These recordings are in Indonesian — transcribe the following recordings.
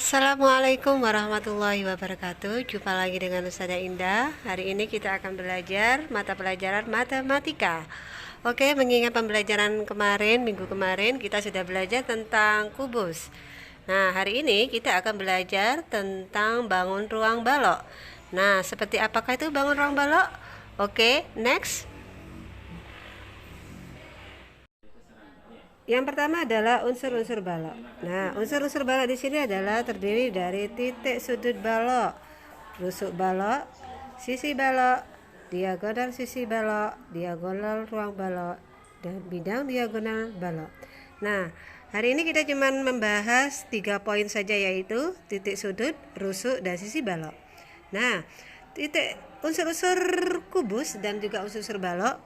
Assalamualaikum warahmatullahi wabarakatuh. Jumpa lagi dengan Ustazah Indah. Hari ini kita akan belajar mata pelajaran matematika. Oke, mengingat pembelajaran kemarin, minggu kemarin kita sudah belajar tentang kubus. Nah, hari ini kita akan belajar tentang bangun ruang balok. Nah, seperti apakah itu bangun ruang balok? Oke, next. Yang pertama adalah unsur-unsur balok. Nah, unsur-unsur balok di sini adalah terdiri dari titik sudut balok, rusuk balok, sisi balok, diagonal sisi balok, diagonal ruang balok, dan bidang diagonal balok. Nah, hari ini kita cuma membahas 3 poin saja, yaitu titik sudut, rusuk, dan sisi balok. Nah, titik unsur-unsur kubus dan juga unsur-unsur balok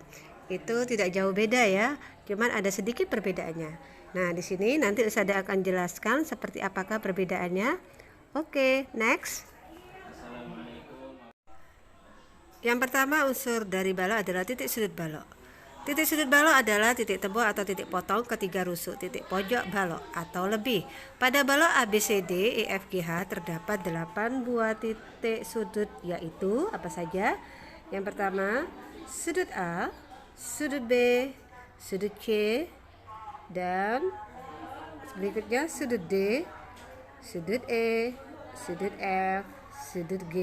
itu tidak jauh beda ya, cuman ada sedikit perbedaannya. Nah, di sini nanti Ustazah akan jelaskan seperti apakah perbedaannya. Oke, next. Yang pertama unsur dari balok adalah titik sudut balok. Titik sudut balok adalah titik tembus atau titik potong ketiga rusuk titik pojok balok atau lebih. Pada balok ABCD, EFGH terdapat 8 buah titik sudut, yaitu apa saja? Yang pertama, sudut A, sudut B, sudut C, dan berikutnya sudut D, sudut E, sudut F, sudut G,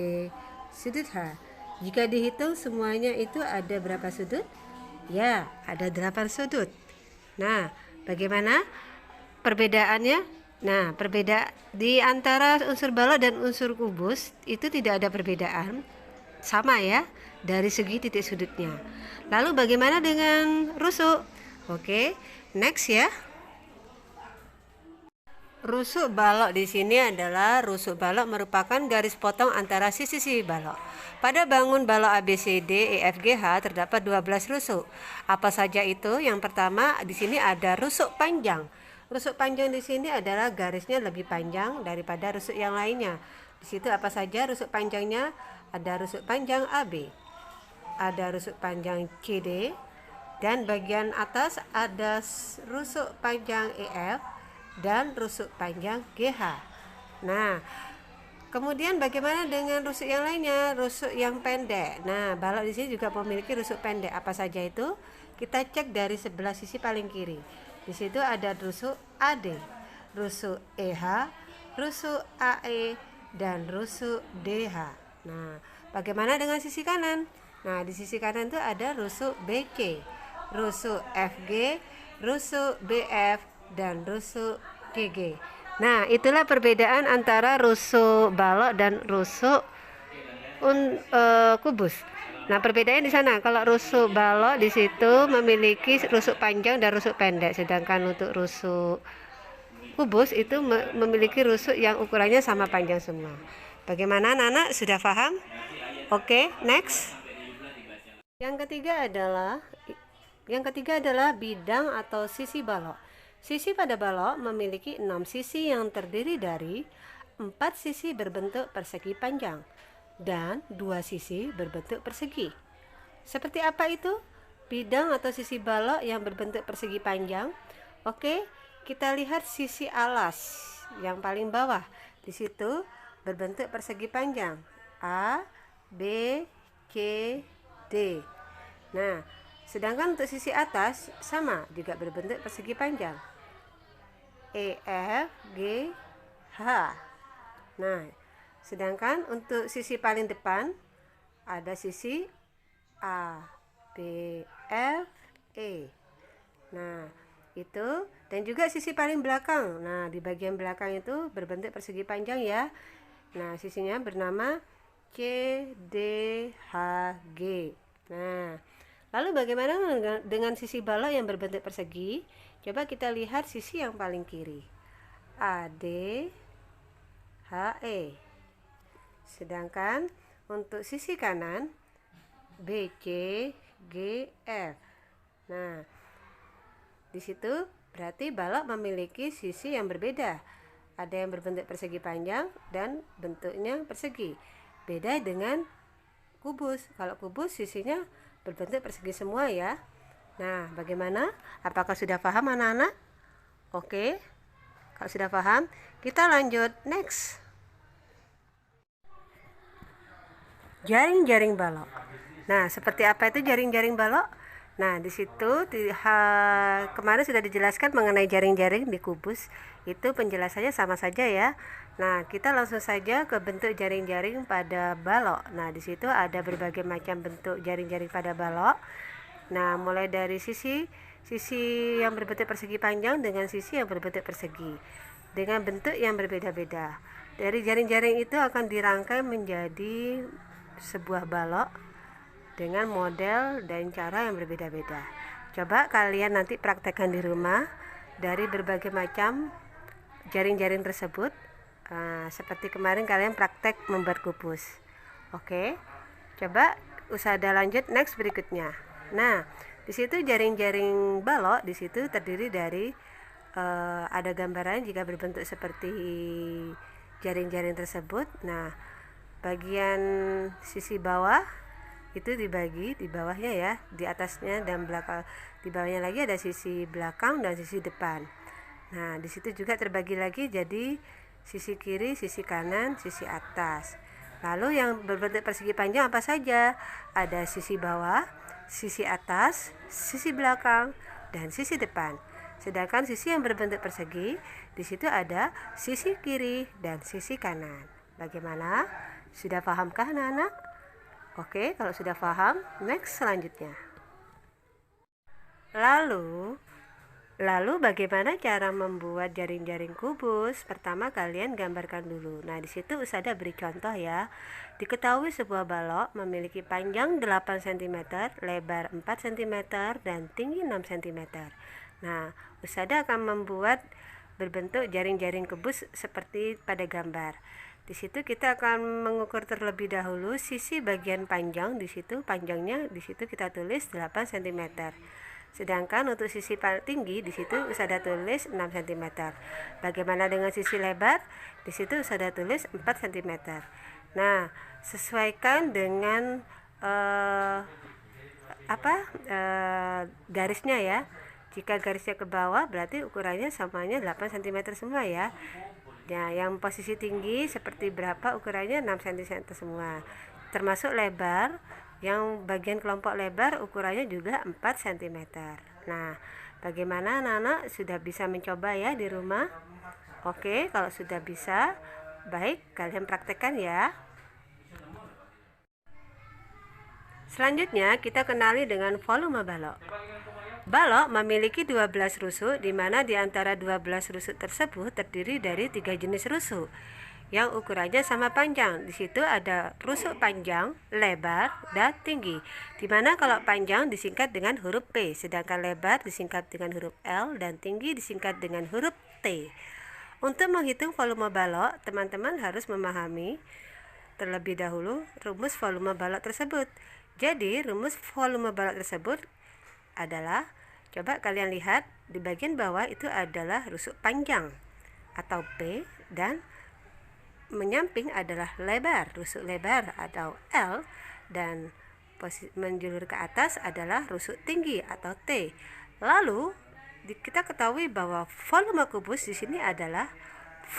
sudut H. Jika dihitung semuanya itu ada berapa sudut? Ya, ada 8 sudut. Nah, bagaimana perbedaannya? Nah, perbedaan di antara unsur balok dan unsur kubus itu tidak ada perbedaan, sama ya dari segi titik sudutnya. Lalu bagaimana dengan rusuk? Oke, next ya. Rusuk balok di sini adalah rusuk balok merupakan garis potong antara sisi-sisi balok. Pada bangun balok ABCD, EFGH terdapat 12 rusuk. Apa saja itu? Yang pertama di sini ada rusuk panjang. Rusuk panjang di sini adalah garisnya lebih panjang daripada rusuk yang lainnya. Di situ apa saja rusuk panjangnya? Ada rusuk panjang AB, ada rusuk panjang CD, dan bagian atas ada rusuk panjang EF dan rusuk panjang GH. Nah, kemudian bagaimana dengan rusuk yang lainnya? Rusuk yang pendek. Nah, balok di sini juga memiliki rusuk pendek. Apa saja itu? Kita cek dari sebelah sisi paling kiri. Di situ ada rusuk AD, rusuk EH, rusuk AE, dan rusuk DH. Nah, bagaimana dengan sisi kanan? Nah, di sisi kanan itu ada rusuk BC, rusuk FG, rusuk BF, dan rusuk GG. Nah, itulah perbedaan antara rusuk balok dan rusuk kubus. Nah, perbedaannya di sana. Kalau rusuk balok di situ memiliki rusuk panjang dan rusuk pendek, sedangkan untuk rusuk kubus itu memiliki rusuk yang ukurannya sama panjang semua. Bagaimana anak-anak, sudah paham? Oke, next. Yang ketiga adalah bidang atau sisi balok. Sisi pada balok memiliki 6 sisi yang terdiri dari 4 sisi berbentuk persegi panjang dan 2 sisi berbentuk persegi. Seperti apa itu bidang atau sisi balok yang berbentuk persegi panjang? Oke, kita lihat sisi alas yang paling bawah. Di situ berbentuk persegi panjang A, B, C, D. Nah, sedangkan untuk sisi atas sama, juga berbentuk persegi panjang E, F, G, H. Nah, sedangkan untuk sisi paling depan ada sisi A, B, F, E. Nah, itu, dan juga sisi paling belakang. Nah, di bagian belakang itu berbentuk persegi panjang ya. Nah, sisinya bernama C, D, H, G. Nah, lalu bagaimana dengan sisi balok yang berbentuk persegi? Coba kita lihat sisi yang paling kiri. A, D, H, E. Sedangkan untuk sisi kanan B, C, G, F. Nah, di situ berarti balok memiliki sisi yang berbeda. Ada yang berbentuk persegi panjang dan bentuknya persegi. Beda dengan kubus. Kalau kubus sisinya berbentuk persegi semua ya. Nah, bagaimana? Apakah sudah paham anak-anak? Oke. Kalau sudah paham, kita lanjut next. Jaring-jaring balok. Nah, seperti apa itu jaring-jaring balok? Nah, di situ kemarin sudah dijelaskan mengenai jaring-jaring di kubus. Itu penjelasannya sama saja ya. Nah, kita langsung saja ke bentuk jaring-jaring pada balok. Nah, di situ ada berbagai macam bentuk jaring-jaring pada balok. Nah, mulai dari sisi yang berbentuk persegi panjang dengan sisi yang berbentuk persegi dengan bentuk yang berbeda-beda. Dari jaring-jaring itu akan dirangkai menjadi sebuah balok dengan model dan cara yang berbeda-beda. Coba kalian nanti praktekkan di rumah dari berbagai macam jaring-jaring tersebut. Seperti kemarin kalian praktek membuat kubus. Oke, coba usada lanjut next berikutnya. Nah, di situ jaring-jaring balok di situ terdiri dari ada gambaran jika berbentuk seperti jaring-jaring tersebut. Nah, bagian sisi bawah itu dibagi di bawahnya ya, di atasnya dan belakang. Di bawahnya lagi ada sisi belakang dan sisi depan. Nah, di situ juga terbagi lagi jadi sisi kiri, sisi kanan, sisi atas. Lalu yang berbentuk persegi panjang apa saja? Ada sisi bawah, sisi atas, sisi belakang, dan sisi depan. Sedangkan sisi yang berbentuk persegi, di situ ada sisi kiri dan sisi kanan. Bagaimana? Sudah pahamkah anak-anak? Oke, kalau sudah paham, next selanjutnya. Lalu bagaimana cara membuat jaring-jaring kubus? Pertama kalian gambarkan dulu. Nah, di situ usada beri contoh ya. Diketahui sebuah balok memiliki panjang 8 cm, lebar 4 cm, dan tinggi 6 cm. Nah, usada akan membuat berbentuk jaring-jaring kubus seperti pada gambar. Di situ kita akan mengukur terlebih dahulu sisi bagian panjang. Di situ panjangnya di situ kita tulis 8 cm. Sedangkan untuk sisi tinggi di situ usada tulis 6 cm. Bagaimana dengan sisi lebar? Di situ usada tulis 4 cm. Nah, sesuaikan dengan garisnya ya. Jika garisnya ke bawah berarti ukurannya samanya 8 cm semua ya. Nah, yang posisi tinggi seperti berapa ukurannya 6 cm semua. Termasuk lebar, yang bagian kelompok lebar ukurannya juga 4 cm. Nah, bagaimana anak-anak sudah bisa mencoba ya di rumah? Oke, kalau sudah bisa, baik kalian praktekkan ya. Selanjutnya kita kenali dengan volume balok. Balok memiliki 12 rusuk, di mana di antara 12 rusuk tersebut terdiri dari 3 jenis rusuk yang ukurannya sama panjang. Di situ ada rusuk panjang, lebar, dan tinggi. Di mana kalau panjang disingkat dengan huruf P, sedangkan lebar disingkat dengan huruf L, dan tinggi disingkat dengan huruf T. Untuk menghitung volume balok, teman-teman harus memahami terlebih dahulu rumus volume balok tersebut. Jadi, rumus volume balok tersebut adalah, coba kalian lihat di bagian bawah itu adalah rusuk panjang atau P, dan menyamping adalah lebar, rusuk lebar atau L, dan menjulur ke atas adalah rusuk tinggi atau T. Lalu kita ketahui bahwa volume kubus di sini adalah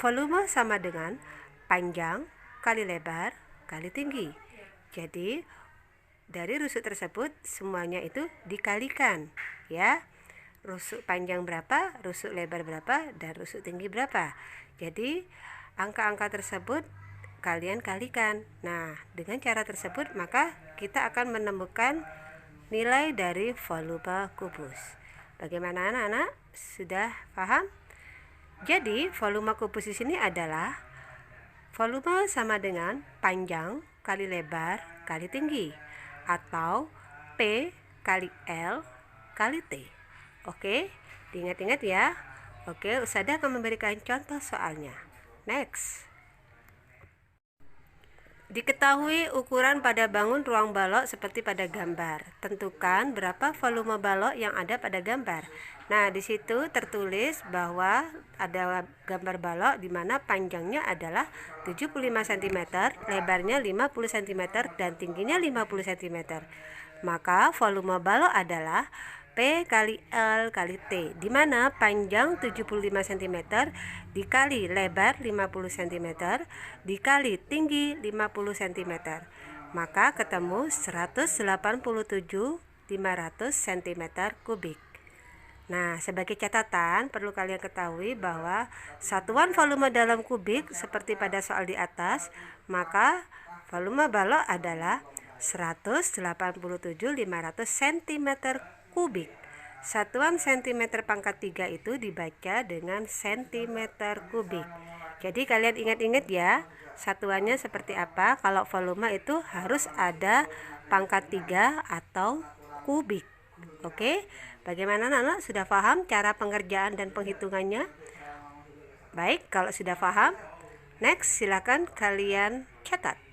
volume sama dengan panjang kali lebar kali tinggi. Jadi dari rusuk tersebut semuanya itu dikalikan ya. Rusuk panjang berapa, rusuk lebar berapa, dan rusuk tinggi berapa. Jadi angka-angka tersebut kalian kalikan. Nah, dengan cara tersebut maka kita akan menemukan nilai dari volume kubus. Bagaimana anak-anak? Sudah paham? Jadi volume kubus di sini adalah volume sama dengan panjang kali lebar kali tinggi, atau P kali L kali T. Oke, diingat-ingat ya. Oke, usada akan memberikan contoh soalnya. Next. Diketahui ukuran pada bangun ruang balok seperti pada gambar. Tentukan berapa volume balok yang ada pada gambar. Nah, di situ tertulis bahwa ada gambar balok di mana panjangnya adalah 75 cm, lebarnya 50 cm, dan tingginya 50 cm. Maka volume balok adalah P kali L kali T, di mana panjang 75 cm dikali lebar 50 cm dikali tinggi 50 cm. Maka ketemu 187.500 cm kubik. Nah, sebagai catatan perlu kalian ketahui bahwa satuan volume dalam kubik seperti pada soal di atas, maka volume balok adalah 187.500 cm kubik. Satuan cm pangkat 3 itu dibaca dengan cm kubik. Jadi kalian ingat-ingat ya, satuannya seperti apa. Kalau volume itu harus ada pangkat 3 atau kubik. Oke, bagaimana anak-anak? Sudah paham cara pengerjaan dan penghitungannya? Baik, kalau sudah paham, next silakan kalian catat.